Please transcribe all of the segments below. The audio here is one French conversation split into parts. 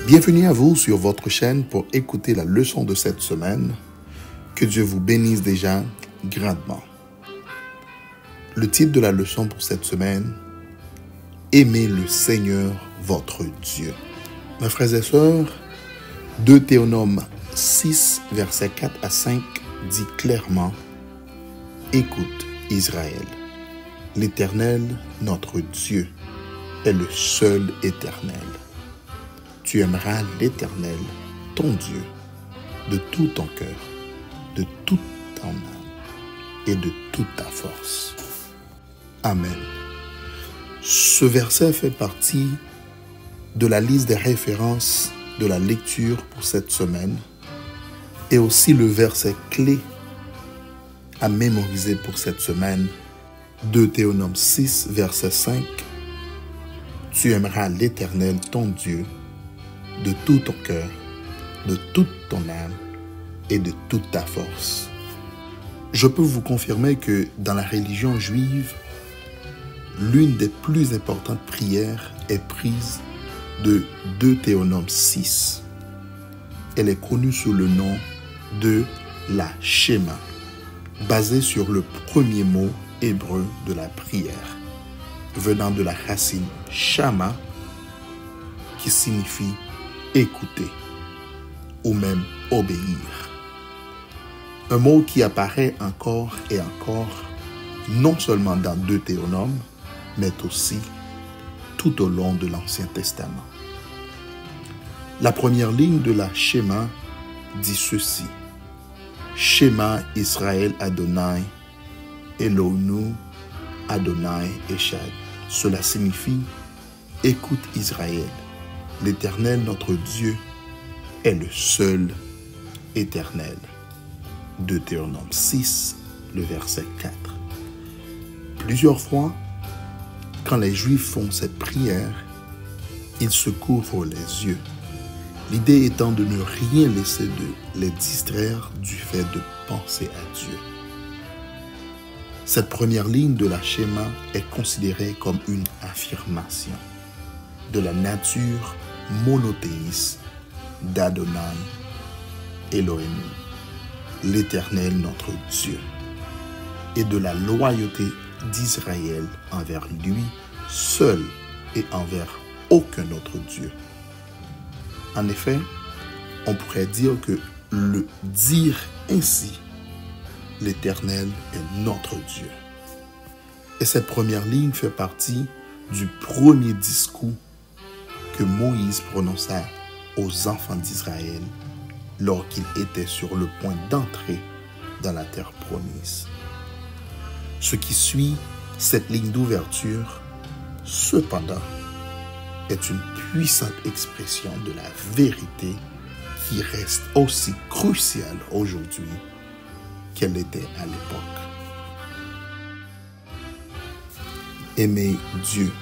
Bienvenue à vous sur votre chaîne pour écouter la leçon de cette semaine. Que Dieu vous bénisse déjà grandement. Le titre de la leçon pour cette semaine, Aimez le Seigneur votre Dieu. Mes frères et sœurs, Deutéronome 6, versets 4 à 5 dit clairement, Écoute Israël, l'Éternel, notre Dieu, est le seul éternel. Tu aimeras l'Éternel, ton Dieu, de tout ton cœur, de toute ton âme et de toute ta force. Amen. Ce verset fait partie de la liste des références de la lecture pour cette semaine et aussi le verset clé à mémoriser pour cette semaine, Deutéronome 6, verset 5. Tu aimeras l'Éternel, ton Dieu, de tout ton cœur, de toute ton âme et de toute ta force. Je peux vous confirmer que dans la religion juive, l'une des plus importantes prières est prise de Deutéronome 6. Elle est connue sous le nom de la Shema, basée sur le premier mot hébreu de la prière, venant de la racine Shama, qui signifie écouter ou même obéir. Un mot qui apparaît encore et encore, non seulement dans Deutéronome, mais aussi tout au long de l'Ancien Testament. La première ligne de la Shema dit ceci. Shema Israël Adonai, Elohenu Adonai Echad. Cela signifie écoute Israël, l'Éternel notre Dieu est le seul éternel. Deutéronome 6, le verset 4. Plusieurs fois, quand les Juifs font cette prière, ils se couvrent les yeux. L'idée étant de ne rien laisser de les distraire du fait de penser à Dieu. Cette première ligne de la Shema est considérée comme une affirmation de la nature monothéiste d'Adonai Elohim, l'Éternel notre Dieu, et de la loyauté d'Israël envers lui seul et envers aucun autre Dieu. En effet, on pourrait dire que le dire ainsi, l'Éternel est notre Dieu. Et cette première ligne fait partie du premier discours que Moïse prononça aux enfants d'Israël lorsqu'il était sur le point d'entrer dans la terre promise. Ce qui suit cette ligne d'ouverture, cependant, est une puissante expression de la vérité qui reste aussi cruciale aujourd'hui qu'elle était à l'époque. Aimer Dieu,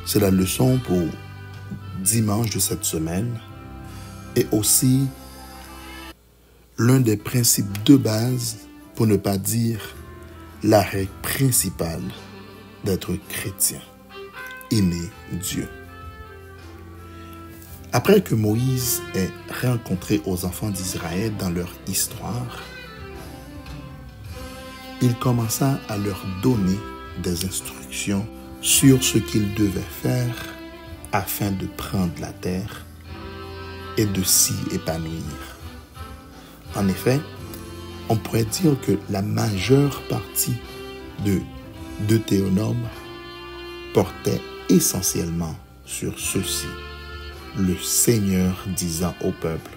c'est la leçon pour dimanche de cette semaine et aussi l'un des principes de base, pour ne pas dire la règle principale d'être chrétien. Aimer Dieu. Après que Moïse ait rencontré aux enfants d'Israël dans leur histoire, il commença à leur donner des instructions sur ce qu'ils devaient faire afin de prendre la terre et de s'y épanouir. En effet, on pourrait dire que la majeure partie de Deutéronome portait essentiellement sur ceci, le Seigneur disant au peuple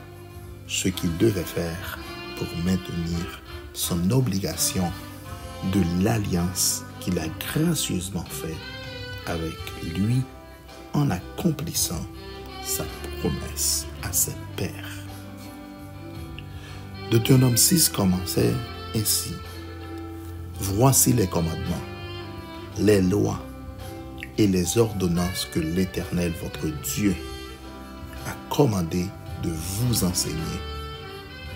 ce qu'il devait faire pour maintenir son obligation de l'alliance qu'il a gracieusement faite avec lui en accomplissant sa promesse à ses pères. Deutéronome 6 commençait ainsi. Voici les commandements, les lois et les ordonnances que l'Éternel votre Dieu a commandé de vous enseigner,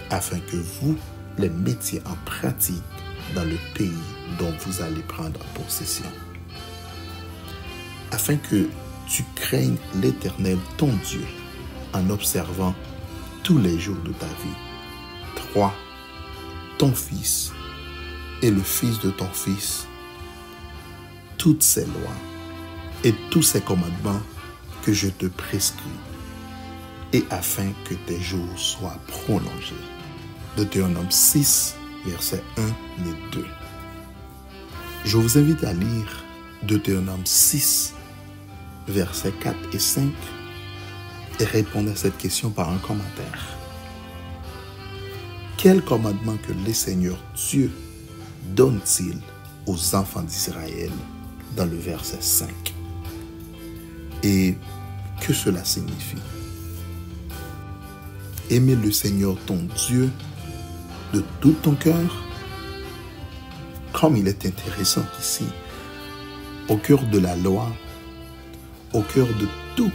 afin que vous les mettiez en pratique dans le pays dont vous allez prendre possession. Afin que tu craignes l'Éternel ton Dieu en observant tous les jours de ta vie. 3. Ton fils et le fils de ton fils, toutes ces lois et tous ces commandements que je te prescris, et afin que tes jours soient prolongés. Deutéronome 6, versets 1 et 2. Je vous invite à lire Deutéronome 6, versets 4 et 5 et répondre à cette question par un commentaire. Quel commandement que le Seigneur Dieu donne-t-il aux enfants d'Israël dans le verset 5? Et que cela signifie? Aimer le Seigneur ton Dieu de tout ton cœur. Comme il est intéressant ici, au cœur de la loi, au cœur de tous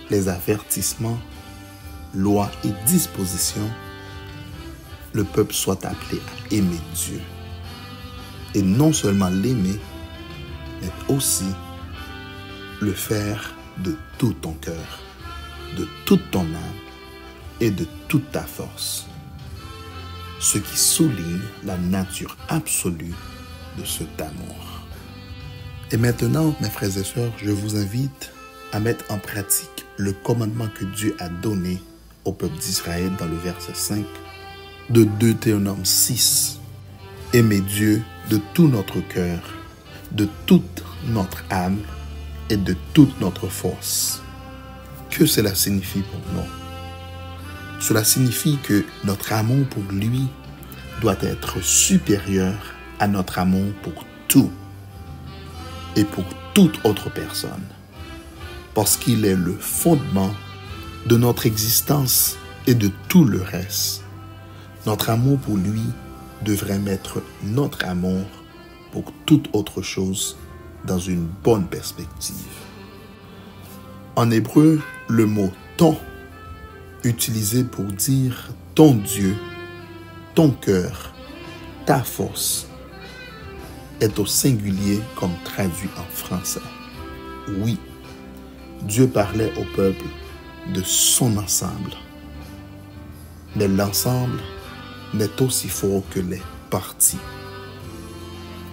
les avertissements, lois et dispositions, le peuple soit appelé à aimer Dieu. Et non seulement l'aimer, mais aussi le faire de tout ton cœur, de toute ton âme et de toute ta force. Ce qui souligne la nature absolue de cet amour. Et maintenant, mes frères et sœurs, je vous invite à mettre en pratique le commandement que Dieu a donné au peuple d'Israël dans le verset 5 de Deutéronome 6. Aimer Dieu de tout notre cœur, de toute notre âme et de toute notre force. Que cela signifie pour nous? Cela signifie que notre amour pour lui doit être supérieur à notre amour pour tout et pour toute autre personne. Parce qu'il est le fondement de notre existence et de tout le reste. Notre amour pour lui devrait mettre notre amour pour toute autre chose dans une bonne perspective. En hébreu, le mot « ton » utilisé pour dire ton Dieu, ton cœur, ta force, est au singulier comme traduit en français. Oui, Dieu parlait au peuple de son ensemble. Mais l'ensemble n'est aussi fort que les parties.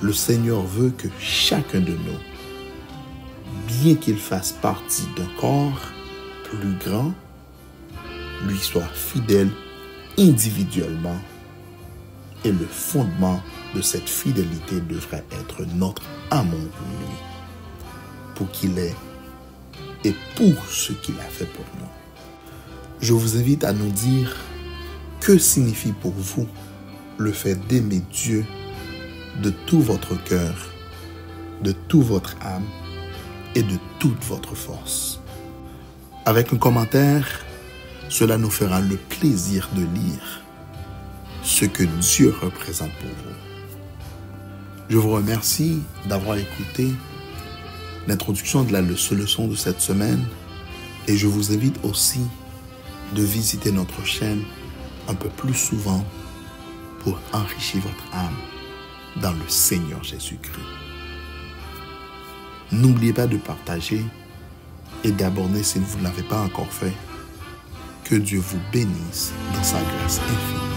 Le Seigneur veut que chacun de nous, bien qu'il fasse partie d'un corps plus grand, lui soit fidèle individuellement, et le fondement de cette fidélité devrait être notre amour pour lui, pour qu'il ait et pour ce qu'il a fait pour nous. Je vous invite à nous dire que signifie pour vous le fait d'aimer Dieu de tout votre cœur, de toute votre âme et de toute votre force. Avec un commentaire, cela nous fera le plaisir de lire ce que Dieu représente pour vous. Je vous remercie d'avoir écouté l'introduction de la leçon de cette semaine et je vous invite aussi de visiter notre chaîne un peu plus souvent pour enrichir votre âme dans le Seigneur Jésus-Christ. N'oubliez pas de partager et d'abonner si vous ne l'avez pas encore fait. Que Dieu vous bénisse dans sa grâce infinie.